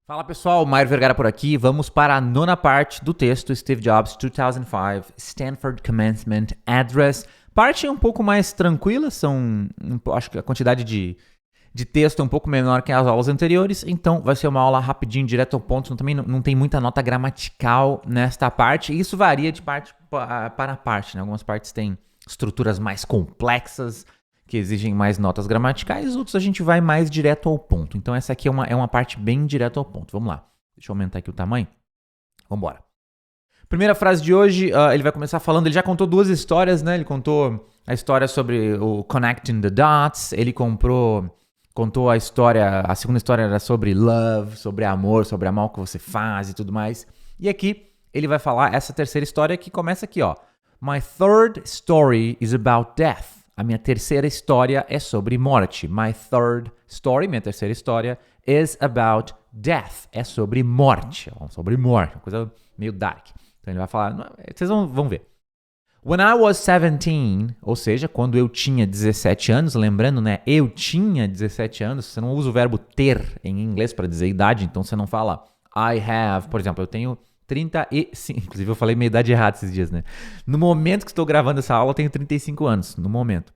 Fala pessoal, Mário Vergara por aqui. Vamos para a nona parte do texto Steve Jobs 2005 Stanford Commencement Address. Parte um pouco mais tranquila, acho que a quantidade de texto é um pouco menor que as aulas anteriores, então vai ser uma aula rapidinho, direto ao ponto, também não tem muita nota gramatical nesta parte, e isso varia de parte para parte, né? Algumas partes têm estruturas mais complexas, que exigem mais notas gramaticais, outros a gente vai mais direto ao ponto. Então essa aqui é uma parte bem direto ao ponto. Vamos lá. Deixa eu aumentar aqui o tamanho. Vamos embora. Primeira frase de hoje, ele vai começar falando, ele já contou duas histórias, né? Ele contou a história sobre o Connecting the Dots, ele contou a história, a segunda história era sobre love, sobre amor, sobre amar o que você faz e tudo mais. E aqui ele vai falar essa terceira história que começa aqui, ó. My third story is about death. A minha terceira história é sobre morte. My third story, minha terceira história, is about death. É sobre morte. Sobre morte, uma coisa meio dark. Então ele vai falar, vocês vão ver. When I was 17, ou seja, quando eu tinha 17 anos, lembrando, né, eu tinha 17 anos, você não usa o verbo ter em inglês para dizer idade, então você não fala I have, por exemplo, eu tenho 35, inclusive eu falei minha idade errada esses dias, né? No momento que estou gravando essa aula, eu tenho 35 anos, no momento.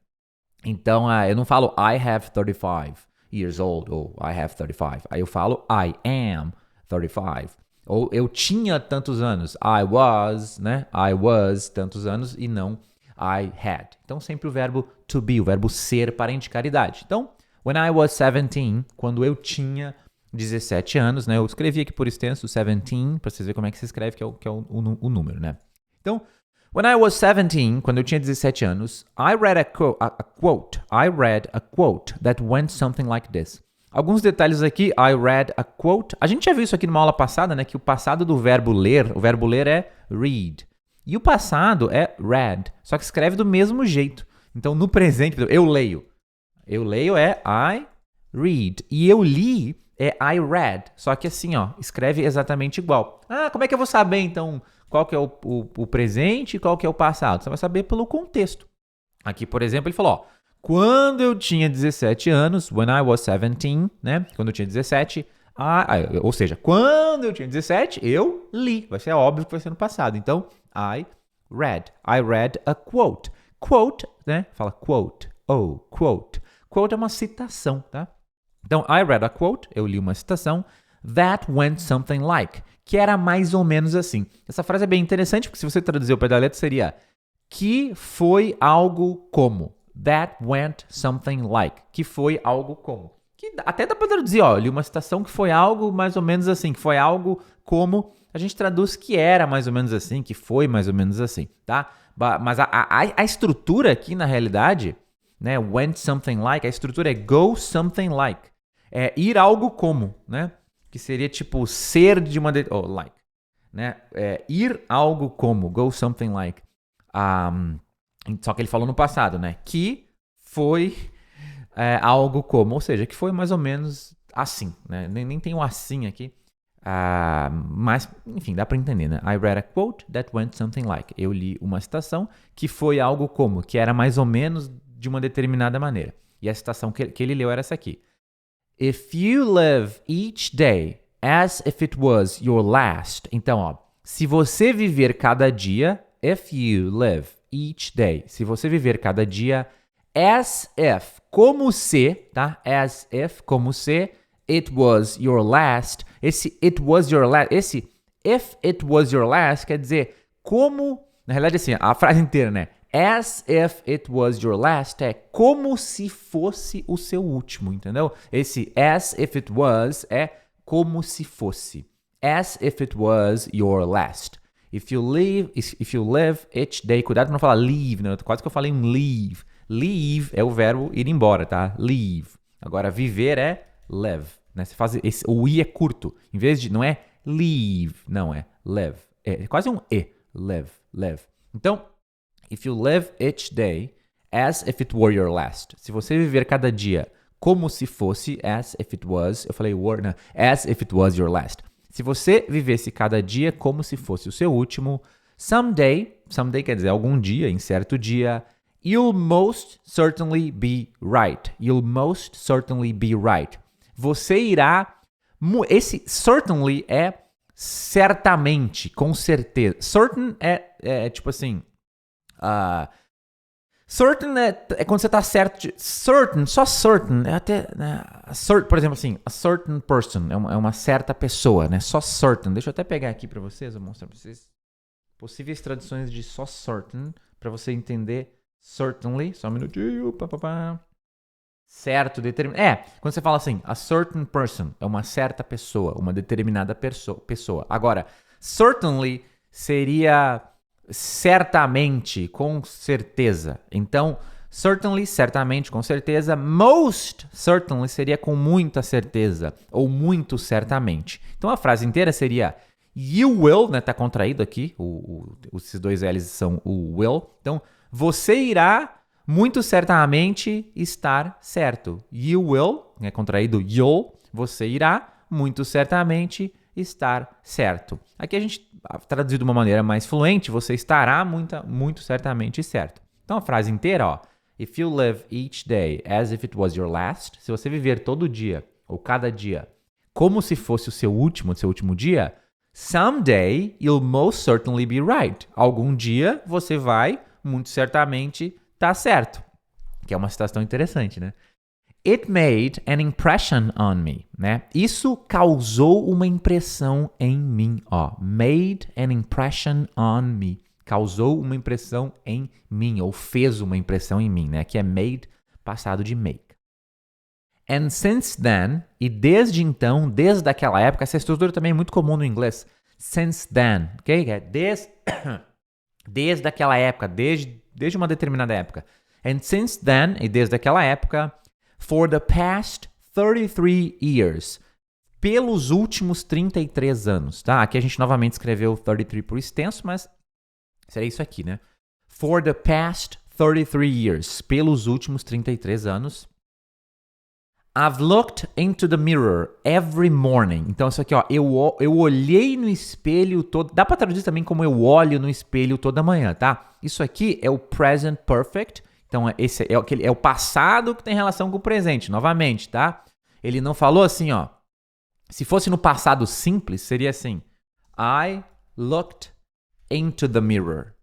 Então, eu não falo I have 35 years old, ou I have 35. Aí eu falo I am 35. Ou eu tinha tantos anos, I was, né? I was tantos anos e não I had. Então, sempre o verbo to be, o verbo ser para indicar idade. Então, when I was 17, quando eu tinha 17 anos, né? Eu escrevi aqui por extenso 17, para vocês verem como é que se escreve, que é o número, né? Então, when I was 17, quando eu tinha 17 anos, I read a quote. I read a quote that went something like this. Alguns detalhes aqui, I read a quote. A gente já viu isso aqui numa aula passada, né? Que o passado do verbo ler, o verbo ler é read. E o passado é read, só que escreve do mesmo jeito. Então, no presente, eu leio. Eu leio é I read. E eu li é I read. Só que assim, ó, escreve exatamente igual. Ah, como é que eu vou saber, então, qual que é o presente e qual que é o passado? Você vai saber pelo contexto. Aqui, por exemplo, ele falou, ó, quando eu tinha 17 anos, when I was 17, né? Quando eu tinha 17, ou seja, quando eu tinha 17, eu li. Vai ser óbvio que vai ser no passado. Então, I read. I read a quote. Quote, né? Fala quote. Oh, quote. Quote é uma citação, tá? Então, I read a quote, eu li uma citação, that went something like, que era mais ou menos assim. Essa frase é bem interessante, porque se você traduzir o pé da letra, seria que foi algo como. That went something like, que foi algo como. Que até dá para traduzir, ó, eu li uma citação que foi algo mais ou menos assim, que foi algo como, a gente traduz que era mais ou menos assim, que foi mais ou menos assim, tá? Mas a estrutura aqui, na realidade, né, went something like, a estrutura é go something like. É ir algo como, né? Que seria tipo ser de uma... like, né? Ir algo como, go something like. Só que ele falou no passado, né? Que foi algo como, ou seja, que foi mais ou menos assim, né? Nem tem um assim aqui. Mas, enfim, dá para entender, né? I read a quote that went something like. Eu li uma citação que foi algo como, que era mais ou menos de uma determinada maneira. E a citação que ele leu era essa aqui. If you live each day as if it was your last. Então, ó, se você viver cada dia, if you live each day, se você viver cada dia as if, como se, tá? As if, como se it was your last. Esse it was your last, esse if it was your last quer dizer como, na realidade assim, a frase inteira, né? As if it was your last é como se fosse o seu último, entendeu? Esse as if it was é como se fosse. As if it was your last. If you live each day, cuidado pra não falar leave, né? Quase que eu falei um leave. Leave é o verbo ir embora, tá? Leave. Agora, viver é live, né? Você faz o i é curto. Em vez de, não é leave, não, é live. É quase um e. Live. Então, if you live each day as if it were your last. Se você viver cada dia como se fosse as if it was, eu falei were, não, as if it was your last. Se você vivesse cada dia como se fosse o seu último, someday quer dizer algum dia, em certo dia, you'll most certainly be right. You'll most certainly be right. Você irá Esse certainly é certamente, com certeza. Certain é tipo assim... certain é quando você tá certo. Certain, só certain. É até... por exemplo assim, a certain person. É uma certa pessoa, né? Só certain. Deixa eu até pegar aqui pra vocês. Eu vou mostrar pra vocês. Possíveis traduções de só certain. Pra você entender certainly. Só um minutinho. Certo, determinado. Quando você fala assim, a certain person. É uma certa pessoa. Uma determinada pessoa. Agora, certainly seria... certamente, com certeza. Então, certainly, certamente, com certeza. Most certainly seria com muita certeza ou muito certamente. Então, a frase inteira seria you will, né? Tá contraído aqui. Esses dois L's são o will. Então, você irá muito certamente estar certo. You will, né? Contraído you'll. Você irá muito certamente estar certo. Aqui a gente traduzido de uma maneira mais fluente, você estará muito certamente certo. Então a frase inteira, ó, if you live each day as if it was your last, se você viver todo dia ou cada dia como se fosse o seu último dia, someday you'll most certainly be right. Algum dia você vai muito certamente estar certo. Que é uma citação interessante, né? It made an impression on me, né? Isso causou uma impressão em mim, ó. Made an impression on me. Causou uma impressão em mim, ou fez uma impressão em mim, né? Aqui é made, passado de make. And since then, e desde então, desde aquela época, essa estrutura também é muito comum no inglês. Since then, ok? É desde aquela época, desde uma determinada época. And since then, e desde aquela época... For the past 33 years. Pelos últimos 33 anos, tá? Aqui a gente novamente escreveu 33 por extenso, mas seria isso aqui, né? For the past 33 years. Pelos últimos 33 anos. I've looked into the mirror every morning. Então isso aqui, ó, eu olhei no espelho todo... Dá pra traduzir também como eu olho no espelho toda manhã, tá? Isso aqui é o present perfect. Então, esse é o passado que tem relação com o presente, novamente, tá? Ele não falou assim, ó. Se fosse no passado simples, seria assim. I looked into the mirror.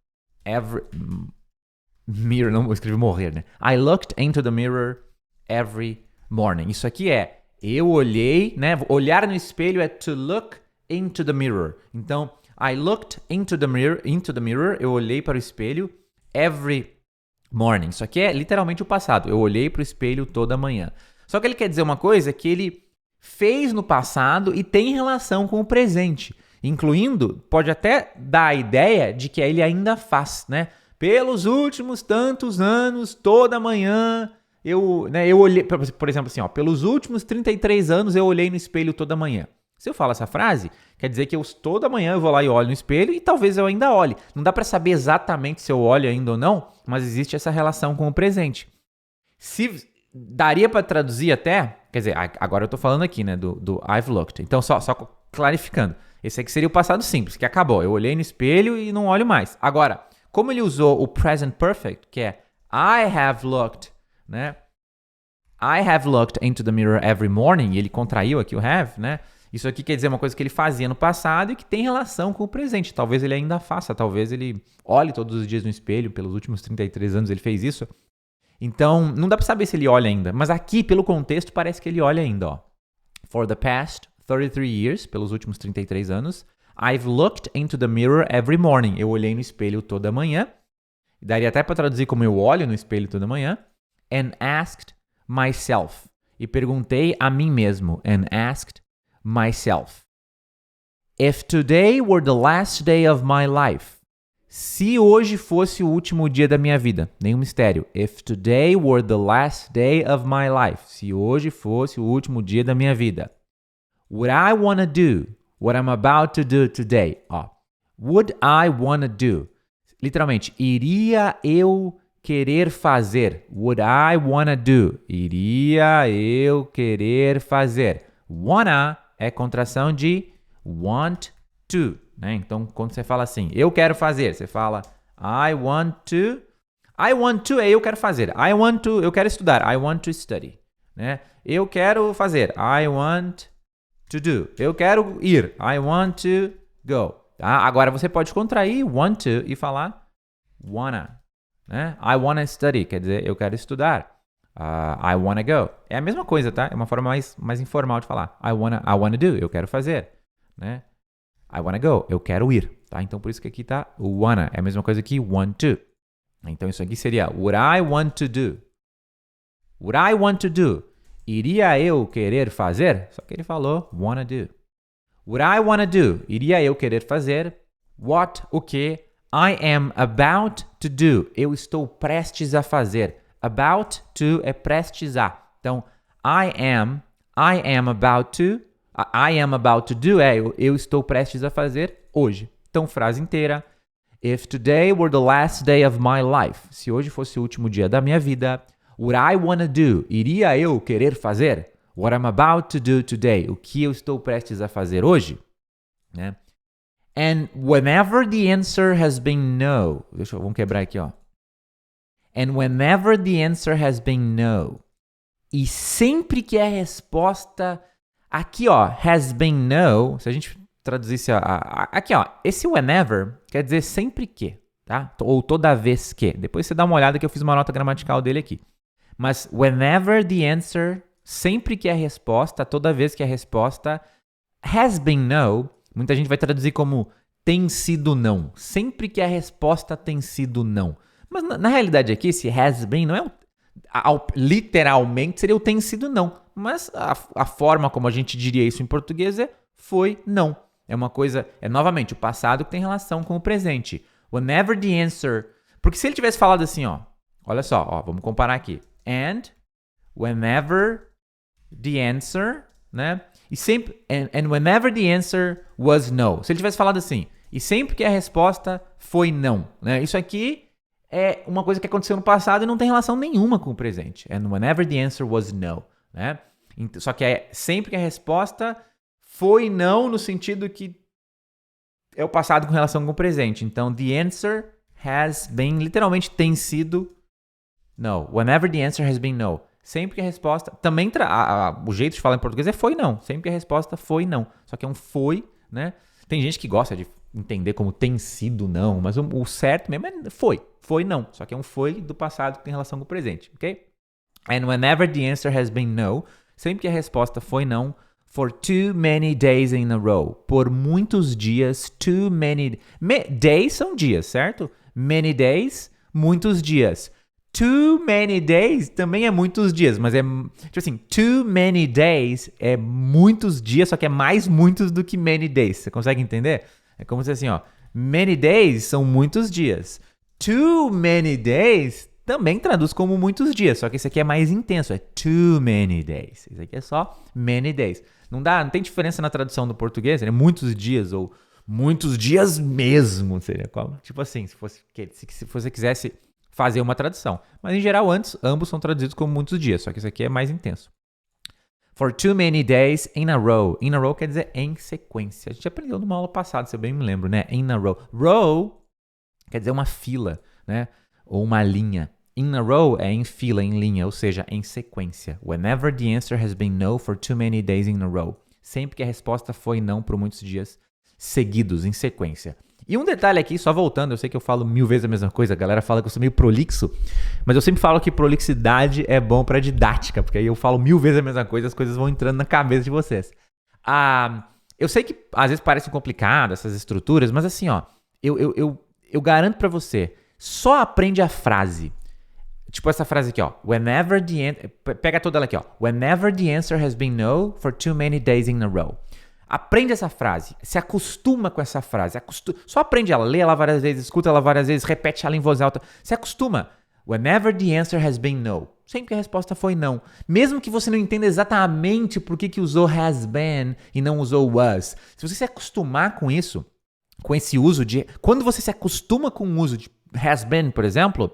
Mirror, não escrevi morrer, né? I looked into the mirror every morning. Isso aqui é, eu olhei, né? Olhar no espelho é to look into the mirror. Então, I looked into the mirror, eu olhei para o espelho every morning. Isso aqui é literalmente o passado. Eu olhei para o espelho toda manhã. Só que ele quer dizer uma coisa que ele fez no passado e tem relação com o presente. Incluindo, pode até dar a ideia de que ele ainda faz, né? Pelos últimos tantos anos, toda manhã, eu olhei... Por exemplo, assim, ó, pelos últimos 33 anos eu olhei no espelho toda manhã. Se eu falo essa frase, quer dizer que toda manhã eu vou lá e olho no espelho e talvez eu ainda olhe. Não dá para saber exatamente se eu olho ainda ou não, mas existe essa relação com o presente. Se daria para traduzir até, quer dizer, agora eu tô falando aqui, né, do I've looked. Então, só clarificando, esse aqui seria o passado simples, que acabou. Eu olhei no espelho e não olho mais. Agora, como ele usou o present perfect, que é I have looked, né? I have looked into the mirror every morning, e ele contraiu aqui o have, né? Isso aqui quer dizer uma coisa que ele fazia no passado e que tem relação com o presente. Talvez ele ainda faça, talvez ele olhe todos os dias no espelho, pelos últimos 33 anos ele fez isso. Então, não dá pra saber se ele olha ainda, mas aqui, pelo contexto, parece que ele olha ainda, ó. For the past 33 years, pelos últimos 33 anos, I've looked into the mirror every morning. Eu olhei no espelho toda manhã. Daria até pra traduzir como eu olho no espelho toda manhã. And asked myself. E perguntei a mim mesmo. And asked myself. If today were the last day of my life. Se hoje fosse o último dia da minha vida. Nenhum mistério. If today were the last day of my life. Se hoje fosse o último dia da minha vida. Would I wanna do what I'm about to do today? Ó. Would I wanna do? Literalmente, iria eu querer fazer. Would I wanna do? Iria eu querer fazer. Wanna é contração de want to, né? Então, quando você fala assim, eu quero fazer, você fala I want to. I want to é eu quero fazer. I want to, eu quero estudar. I want to study, né? Eu quero fazer. I want to do. Eu quero ir. I want to go. Tá? Agora você pode contrair want to e falar wanna. Né? I wanna study, quer dizer, eu quero estudar. I wanna go. É a mesma coisa, tá? É uma forma mais informal de falar. I wanna do, eu quero fazer. Né? I wanna go, eu quero ir. Tá? Então por isso que aqui tá o wanna. É a mesma coisa que want to. Então isso aqui seria would I want to do? Would I want to do? Iria eu querer fazer? Só que ele falou wanna do. Would I wanna do? Iria eu querer fazer? What, o que? I am about to do. Eu estou prestes a fazer. About to é prestes a. Então, I am about to. I am about to do é eu estou prestes a fazer hoje. Então, frase inteira. If today were the last day of my life. Se hoje fosse o último dia da minha vida. Would I wanna do? Iria eu querer fazer? What I'm about to do today. O que eu estou prestes a fazer hoje. Né? And whenever the answer has been no. Vamos quebrar aqui, ó. And whenever the answer has been no. E sempre que a resposta... Aqui, ó, has been no. Se a gente traduzisse... aqui, ó. Esse whenever quer dizer sempre que, tá? Ou toda vez que. Depois você dá uma olhada que eu fiz uma nota gramatical dele aqui. Mas whenever the answer... Sempre que a resposta, toda vez que a resposta has been no, muita gente vai traduzir como tem sido não. Sempre que a resposta tem sido não. Mas na realidade aqui, esse has been não é literalmente seria o tem sido não. Mas a forma como a gente diria isso em português é foi não. É uma coisa, é novamente o passado que tem relação com o presente. Whenever the answer... Porque se ele tivesse falado assim, ó, olha só, ó, vamos comparar aqui. And whenever... the answer, né? E sempre and whenever the answer was no. Se ele tivesse falado assim, e sempre que a resposta foi não, né? Isso aqui é uma coisa que aconteceu no passado e não tem relação nenhuma com o presente. And whenever the answer was no, né? Só que é sempre que a resposta foi não no sentido que é o passado com relação com o presente. Então, the answer has been, literalmente tem sido no. Whenever the answer has been no. Sempre que a resposta... Também o jeito de falar em português é foi não. Sempre que a resposta foi não. Só que é um foi, né? Tem gente que gosta de entender como tem sido não, mas o certo mesmo é foi. Foi não. Só que é um foi do passado que tem relação com o presente, ok? And whenever the answer has been no, sempre que a resposta foi não, for too many days in a row. Por muitos dias, too many... days são dias, certo? Many days, muitos dias. Too many days também é muitos dias, mas é tipo assim, too many days é muitos dias, só que é mais muitos do que many days. Você consegue entender? É como se assim, ó, many days são muitos dias. Too many days também traduz como muitos dias, só que esse aqui é mais intenso, é too many days. Esse aqui é só many days. Não tem diferença na tradução do português, é muitos dias ou muitos dias mesmo, seria como, tipo assim, se você quisesse fazer uma tradução. Mas, em geral, ambos são traduzidos como muitos dias, só que isso aqui é mais intenso. For too many days in a row. In a row quer dizer em sequência. A gente aprendeu numa aula passada, se eu bem me lembro, né? In a row. Row quer dizer uma fila, né? Ou uma linha. In a row é em fila, em linha, ou seja, em sequência. Whenever the answer has been no for too many days in a row. Sempre que a resposta foi não por muitos dias seguidos, em sequência. E um detalhe aqui, só voltando, eu sei que eu falo 1000 vezes a mesma coisa, a galera fala que eu sou meio prolixo, mas eu sempre falo que prolixidade é bom para didática, porque aí eu falo 1000 vezes a mesma coisa, as coisas vão entrando na cabeça de vocês. Eu sei que às vezes parecem complicadas essas estruturas, mas assim, ó, eu garanto para você, só aprende a frase. Tipo essa frase aqui, ó. Whenever the pega toda ela aqui, ó. Whenever the answer has been no for too many days in a row. Aprende essa frase, se acostuma com essa frase, só aprende ela, lê ela várias vezes, escuta ela várias vezes, repete ela em voz alta, se acostuma. Whenever the answer has been no, sempre que a resposta foi não, mesmo que você não entenda exatamente por que usou has been e não usou was, se você se acostumar com isso, com esse uso de... Quando você se acostuma com o uso de has been, por exemplo,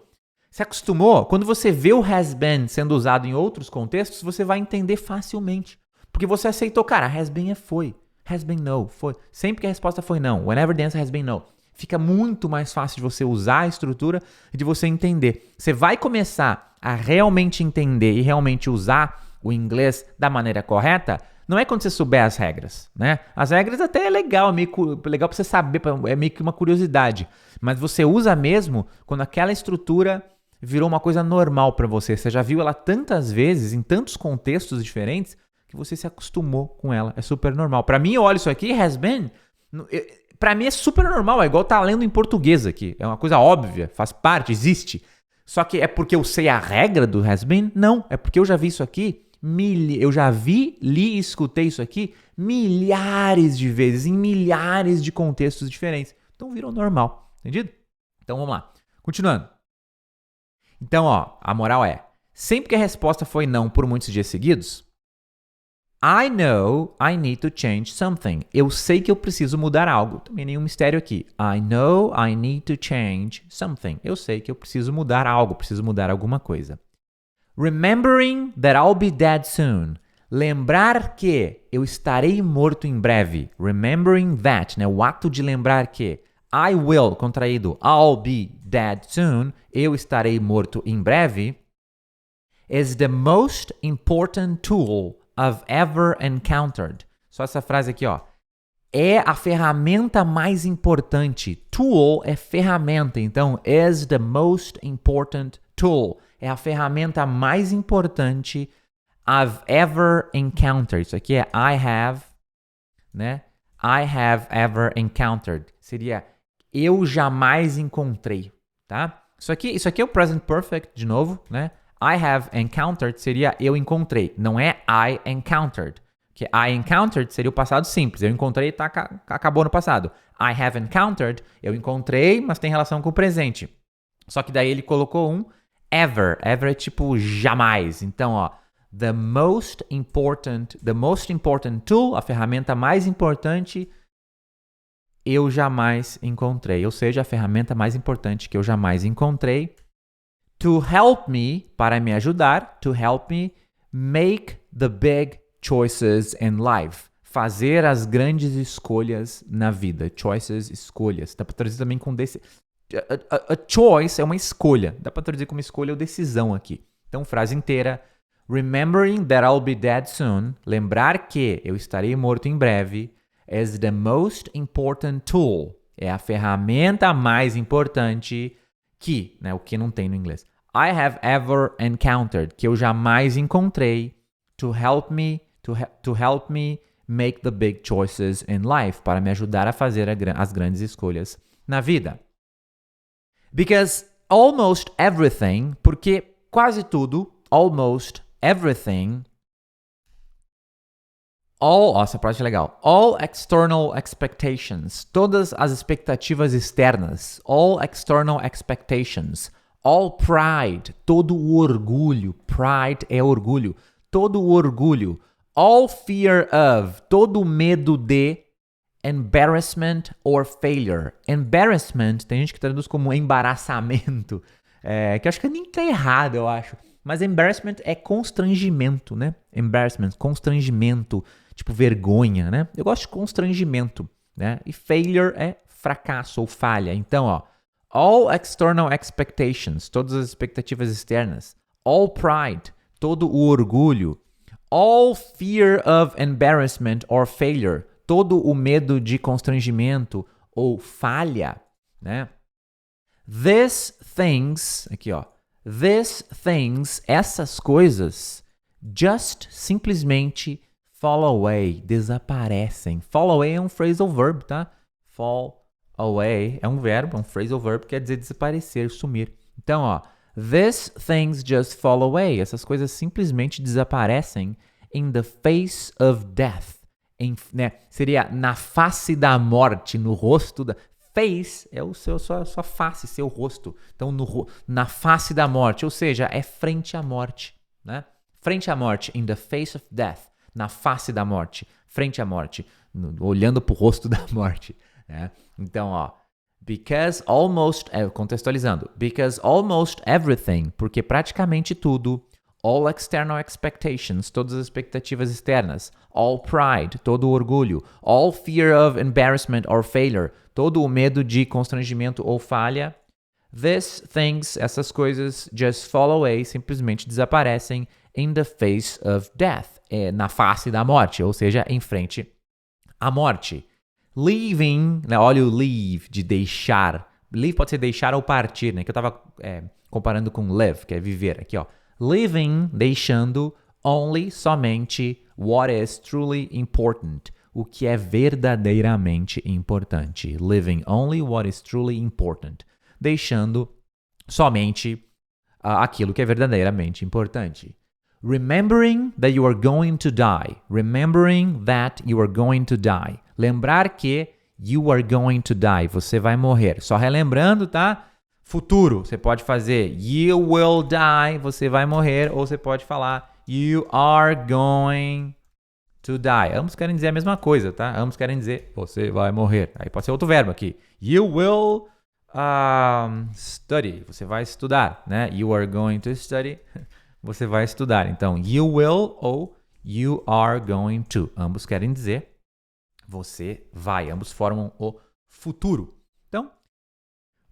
se acostumou, quando você vê o has been sendo usado em outros contextos, você vai entender facilmente, porque você aceitou, cara, has been é foi. Has been no, foi. Sempre que a resposta foi não. Whenever the answer has been no. Fica muito mais fácil de você usar a estrutura e de você entender. Você vai começar a realmente entender e realmente usar o inglês da maneira correta não é quando você souber as regras, né? As regras até é legal, é legal pra você saber, é meio que uma curiosidade. Mas você usa mesmo quando aquela estrutura virou uma coisa normal pra você. Você já viu ela tantas vezes, em tantos contextos diferentes, que você se acostumou com ela. É super normal. Pra mim, eu olho isso aqui, has been, pra mim é super normal. É igual tá lendo em português aqui. É uma coisa óbvia, faz parte, existe. Só que é porque eu sei a regra do has been? Não, é porque eu já vi isso aqui, eu já vi, li e escutei isso aqui milhares de vezes, em milhares de contextos diferentes. Então virou normal, entendido? Então vamos lá. Continuando. Então, ó, a moral é, sempre que a resposta foi não por muitos dias seguidos, I know I need to change something. Eu sei que eu preciso mudar algo. Também nenhum mistério aqui. I know I need to change something. Eu sei que eu preciso mudar algo, preciso mudar alguma coisa. Remembering that I'll be dead soon. Lembrar que eu estarei morto em breve. Remembering that, né? O ato de lembrar que I will, contraído, I'll be dead soon. Eu estarei morto em breve. Is the most important tool I've ever encountered. Só essa frase aqui, ó. É a ferramenta mais importante. Tool é ferramenta. Então, is the most important tool. É a ferramenta mais importante I've ever encountered. Isso aqui é I have, né? I have ever encountered. Seria eu jamais encontrei, tá? Isso aqui é o present perfect, de novo, né? I have encountered seria eu encontrei, não é I encountered. Que I encountered seria o passado simples. Eu encontrei, acabou no passado. I have encountered, eu encontrei, mas tem relação com o presente. Só que daí ele colocou um ever. Ever é tipo jamais. Então, ó, the most important tool, a ferramenta mais importante, eu jamais encontrei. Ou seja, a ferramenta mais importante que eu jamais encontrei. To help me, para me ajudar, to help me make the big choices in life. Fazer as grandes escolhas na vida. Choices, escolhas. Dá para traduzir também com a choice é uma escolha. Dá para traduzir como escolha ou decisão aqui. Então, frase inteira. Remembering that I'll be dead soon. Lembrar que eu estarei morto em breve. Is the most important tool. É a ferramenta mais importante que, né, o que não tem no inglês. I have ever encountered, que eu jamais encontrei, to help me make the big choices in life, para me ajudar a fazer as grandes escolhas na vida. Because almost everything, porque quase tudo, almost everything, essa parte é legal. All external expectations. Todas as expectativas externas. All external expectations. All pride. Todo o orgulho. Pride é orgulho. Todo o orgulho. All fear of. Todo o medo de. Embarrassment or failure. Embarrassment, tem gente que traduz como embaraçamento. Que eu acho que nem tá errado, eu acho. Mas embarrassment é constrangimento, né? Embarrassment, constrangimento. Tipo vergonha, né? Eu gosto de constrangimento, né? E failure é fracasso ou falha. Então, ó, all external expectations, todas as expectativas externas. All pride, todo o orgulho. All fear of embarrassment or failure, todo o medo de constrangimento ou falha, né? These things, aqui ó, these things, essas coisas, just simplesmente fall away, desaparecem. Fall away é um phrasal verb, tá? Fall away é um verbo, é um phrasal verb, quer dizer desaparecer, sumir. Então, ó, these things just fall away. Essas coisas simplesmente desaparecem in the face of death. Né? Seria na face da morte, no rosto da... Face é o sua face, seu rosto. Então, na face da morte, ou seja, é frente à morte, né? Frente à morte, in the face of death. Na face da morte, frente à morte, olhando para o rosto da morte. Né? Então, ó, because almost, contextualizando, because almost everything, porque praticamente tudo, all external expectations, todas as expectativas externas, all pride, todo o orgulho, all fear of embarrassment or failure, todo o medo de constrangimento ou falha, these things, essas coisas, just fall away, simplesmente desaparecem in the face of death. na face da morte, ou seja, em frente à morte. Leaving, né? Olha o leave, de deixar. Leave pode ser deixar ou partir, né? Que eu estava comparando com live, que é viver. Aqui, ó. Leaving, deixando, only, somente, what is truly important. O que é verdadeiramente importante. Leaving only what is truly important. Deixando somente aquilo que é verdadeiramente importante. Remembering that you are going to die. Remembering that you are going to die. Lembrar que you are going to die. Você vai morrer. Só relembrando, tá? Futuro. Você pode fazer you will die. Você vai morrer. Ou você pode falar you are going to die. Ambos querem dizer a mesma coisa, tá? Ambos querem dizer você vai morrer. Aí pode ser outro verbo aqui. You will study. Você vai estudar, né? You are going to study. Você vai estudar. Então, you will ou you are going to. Ambos querem dizer você vai. Ambos formam o futuro. Então,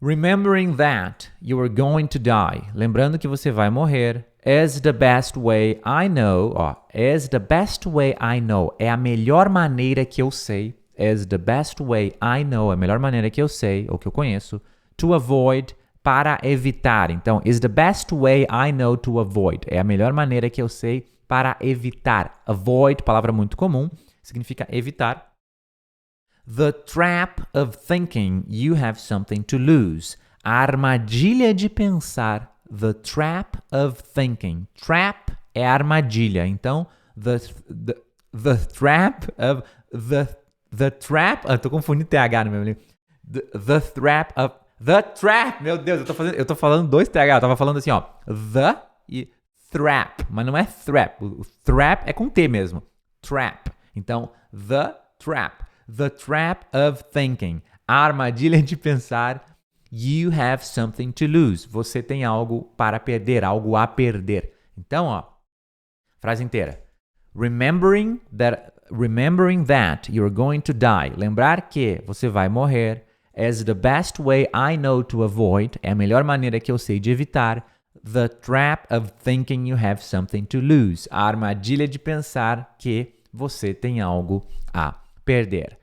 remembering that you are going to die. Lembrando que você vai morrer. Is the best way I know. Is the best way I know. É a melhor maneira que eu sei. Is the best way I know. É a melhor maneira que eu sei ou que eu conheço. To avoid. Para evitar. Então, is the best way I know to avoid. É a melhor maneira que eu sei para evitar. Avoid, palavra muito comum, significa evitar. The trap of thinking you have something to lose. A armadilha de pensar. The trap of thinking. Trap é armadilha. Então, the trap of... The trap... Eu tô confundindo TH no meu livro. The trap of... The trap, meu Deus, eu tô falando dois TH, eu tava falando assim, ó, the e trap, mas não é trap, o trap é com T mesmo, trap, então, the trap of thinking, a armadilha de pensar, you have something to lose, você tem algo para perder, algo a perder. Então, ó, frase inteira, remembering that you're going to die, lembrar que você vai morrer, as the best way I know to avoid, é a melhor maneira que eu sei de evitar, the trap of thinking you have something to lose, a armadilha de pensar que você tem algo a perder.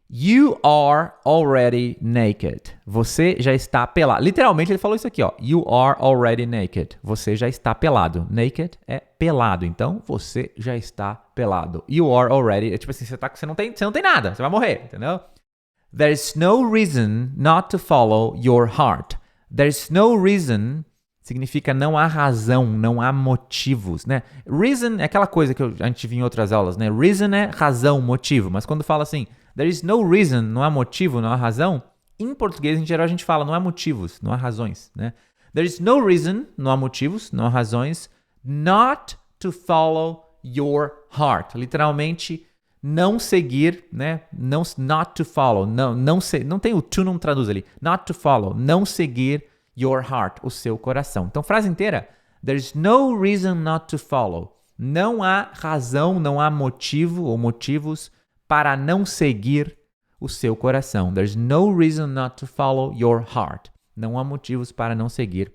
You are already naked. Você já está pelado. Literalmente ele falou isso aqui, ó. You are already naked. Você já está pelado. Naked é pelado. Então, você já está pelado. You are already... É tipo assim, você não tem nada. Você vai morrer, entendeu? There's no reason not to follow your heart. There's no reason significa não há razão, não há motivos, né? Reason é aquela coisa que a gente viu em outras aulas, né? Reason é razão, motivo. Mas quando fala assim, there is no reason, não há motivo, não há razão, em português, em geral, a gente fala não há motivos, não há razões, né? There is no reason, não há motivos, não há razões, not to follow your heart. Literalmente, não seguir, né? Not to follow. Não tem o to, não traduz ali. Not to follow. Não seguir your heart, o seu coração. Então, frase inteira. There's no reason not to follow. Não há razão, não há motivo ou motivos para não seguir o seu coração. There's no reason not to follow your heart. Não há motivos para não seguir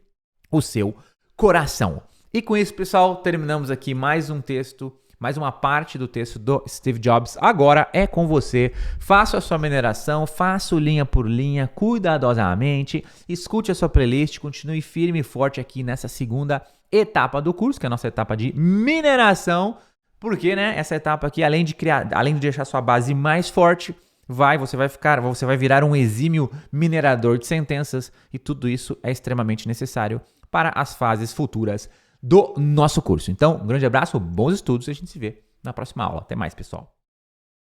o seu coração. E com isso, pessoal, terminamos aqui mais um texto, mais uma parte do texto do Steve Jobs. Agora é com você. Faça a sua mineração, faça linha por linha, cuidadosamente. Escute a sua playlist, continue firme e forte aqui nessa segunda etapa do curso, que é a nossa etapa de mineração. Porque, né, essa etapa aqui, além de deixar sua base mais forte, você vai virar um exímio minerador de sentenças. E tudo isso é extremamente necessário para as fases futuras do nosso curso. Então, um grande abraço, bons estudos e a gente se vê na próxima aula. Até mais, pessoal.